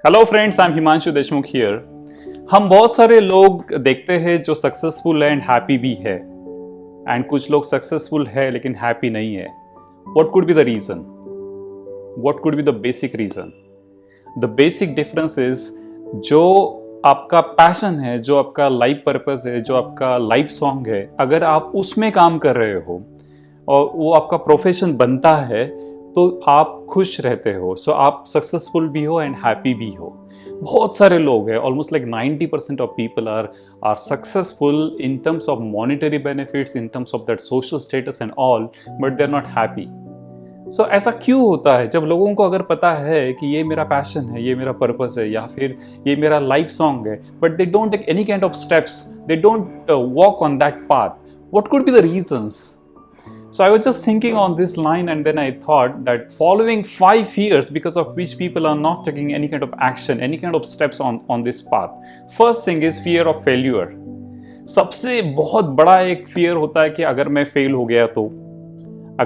Hello friends, I am Himanshu Deshmukh here. हम बहुत सारे लोग देखते हैं जो सक्सेसफुल एंड हैप्पी भी है, एंड कुछ लोग सक्सेसफुल है लेकिन हैप्पी नहीं है। What could be the reason? What could be the basic reason? The basic difference is जो आपका पैशन है, जो आपका लाइफ पर्पस है, जो आपका लाइफ सॉन्ग है, अगर आप उसमें काम कर रहे हो और वो आपका प्रोफेशन बनता है तो आप खुश रहते हो। सो आप सक्सेसफुल भी हो एंड हैप्पी भी हो। बहुत सारे लोग हैं, almost like 90% of people are successful in terms of monetary benefits, in terms of that social status and all, but they are not happy. So ऐसा क्यों होता है? जब लोगों को अगर पता है कि ये मेरा पैशन है, ये मेरा पर्पस है, या फिर ये मेरा लाइफ सॉन्ग है, but they don't take any kind of steps, they don't walk on that path. What could be the reasons? So I was just thinking on this line, and then I thought that following 5 fears because of which people are not taking any kind of action, any kind of steps on this path. First thing is fear of failure. सबसे बहुत बड़ा एक fear होता है कि अगर मैं fail हो गया तो,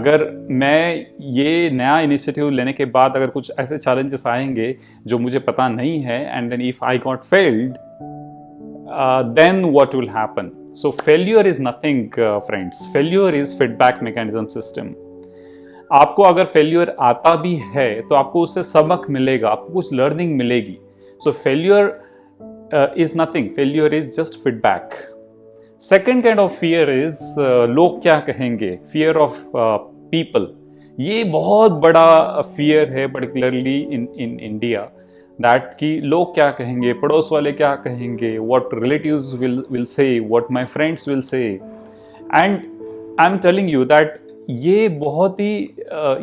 अगर मैं ये नया इनिशिएटिव लेने के बाद अगर कुछ ऐसे चैलेंजेस आएंगे जो मुझे पता नहीं है, and then if I got failed, then what will happen? So failure is nothing, friends. Failure is feedback mechanism system. आपको अगर फेल्यूर आता भी है तो आपको उससे सबक मिलेगा, आपको कुछ लर्निंग मिलेगी। So failure is nothing, failure is just feedback. Second kind of fear is लोग क्या कहेंगे, फियर ऑफ पीपल। ये बहुत बड़ा फियर है, पर्टिकुलरली इन इंडिया, दैट कि लोग क्या कहेंगे, पड़ोस वाले क्या कहेंगे, what relatives will say, what my friends will say. And I am telling you that ये बहुत ही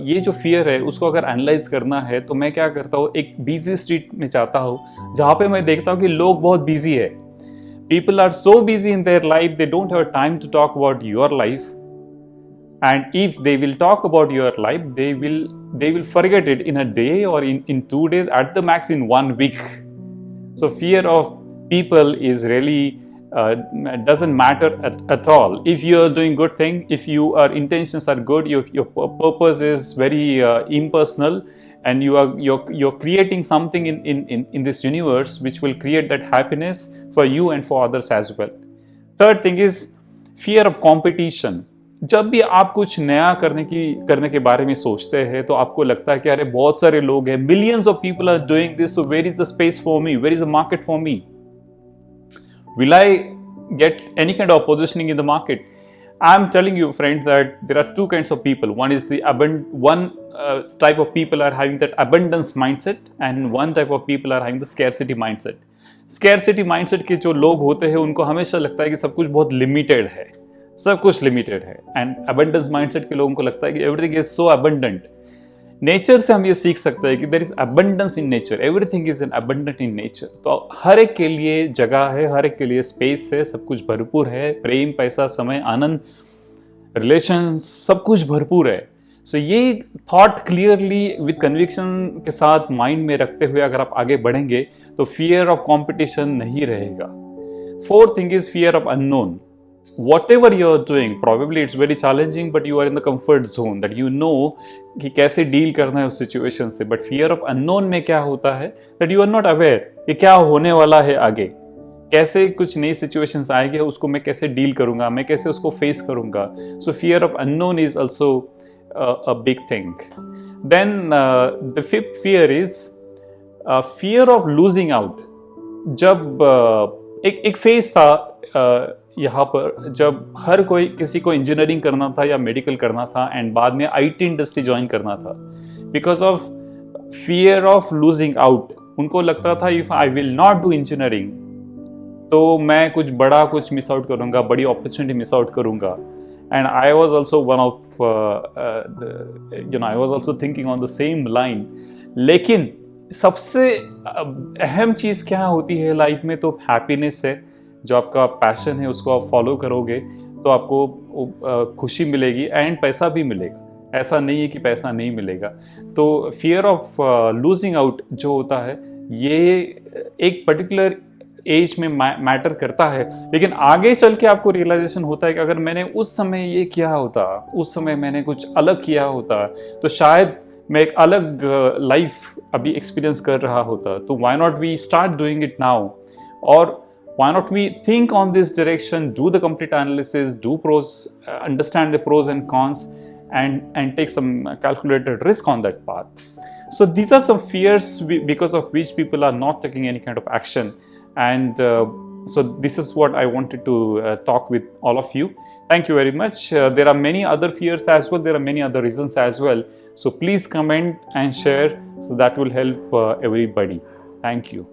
ये जो फियर है उसको अगर एनालाइज करना है तो मैं क्या करता हूँ, एक बिजी स्ट्रीट में जाता हूँ जहाँ पे मैं देखता हूँ कि लोग बहुत बिजी है। People are so busy in their life, they don't have time to talk about your life, and if they will talk about your life, they will forget it in a day or in 2 days, at the max in 1 week. So fear of people is really doesn't matter at all. If you are doing good thing, if your intentions are good, your purpose is very impersonal, and you're creating something in this universe which will create that happiness for you and for others as well. Third thing is fear of competition. जब भी आप कुछ नया करने के बारे में सोचते हैं तो आपको लगता है कि अरे बहुत सारे लोग हैं, millions of people are doing this, so where is the space for me, where is the market for me, will I get any kind of positioning in the market? I'm telling you, friends, that there are two kinds of people. One is one type of people are having that abundance mindset, and one type of people are having the scarcity mindset. Scarcity mindset के जो लोग होते हैं उनको हमेशा लगता है कि सब कुछ बहुत लिमिटेड है, सब कुछ लिमिटेड है। एंड अबंडेंस माइंडसेट के लोगों को लगता है कि everything is so abundant. Nature से हम ये सीख सकते हैं कि there is abundance in nature, everything is an abundant in nature. तो हर एक के लिए जगह है, हर एक के लिए स्पेस है, सब कुछ भरपूर है, प्रेम, पैसा, समय, आनंद, रिलेशंस, सब कुछ भरपूर है। सो ये थॉट क्लियरली विद कन्विक्शन के साथ माइंड में रखते हुए अगर आप आगे बढ़ेंगे तो फियर ऑफ कॉम्पिटिशन नहीं रहेगा। Fourth thing is fear of unknown. Whatever you are doing, probably it's very challenging, but you are in the comfort zone that you know कि कैसे डील करना है उस सिचुएशन से। बट फियर ऑफ अननोन में क्या होता है, that you are not aware कि क्या होने वाला है आगे, कैसे कुछ नई सिचुएशंस आएंगे, उसको मैं कैसे डील करूंगा, मैं कैसे उसको फेस करूंगा। So fear of unknown is also a big thing. Then the fifth fear is fear of losing out. जब एक फेज था यहाँ पर जब हर कोई, किसी को इंजीनियरिंग करना था या मेडिकल करना था, एंड बाद में आईटी इंडस्ट्री ज्वाइन करना था, because of fear of losing out. उनको लगता था if I will not do engineering तो मैं कुछ बड़ा कुछ मिस आउट करूंगा, बड़ी अपॉर्चुनिटी मिस आउट करूंगा। And I was also one of I was also thinking on the same line. लेकिन सबसे अहम चीज क्या होती है लाइफ में, तो हैप्पीनेस है। जो आपका पैशन है उसको आप फॉलो करोगे तो आपको खुशी मिलेगी एंड पैसा भी मिलेगा। ऐसा नहीं है कि पैसा नहीं मिलेगा। तो फियर ऑफ लूजिंग आउट जो होता है ये एक पर्टिकुलर एज में मैटर करता है, लेकिन आगे चल के आपको रियलाइजेशन होता है कि अगर मैंने उस समय ये किया होता, उस समय मैंने कुछ अलग किया होता, तो शायद मैं एक अलग लाइफ अभी एक्सपीरियंस कर रहा होता, तो why not we start doing it now, और why not we think on this direction, do the complete analysis, do pros, understand the pros and cons, and take some calculated risk on that path. So these are some fears because of which people are not taking any kind of action, and so this is what I wanted to talk with all of you. Thank you very much. There are many other fears as well, there are many other reasons as well, so please comment and share, so that will help everybody. Thank you.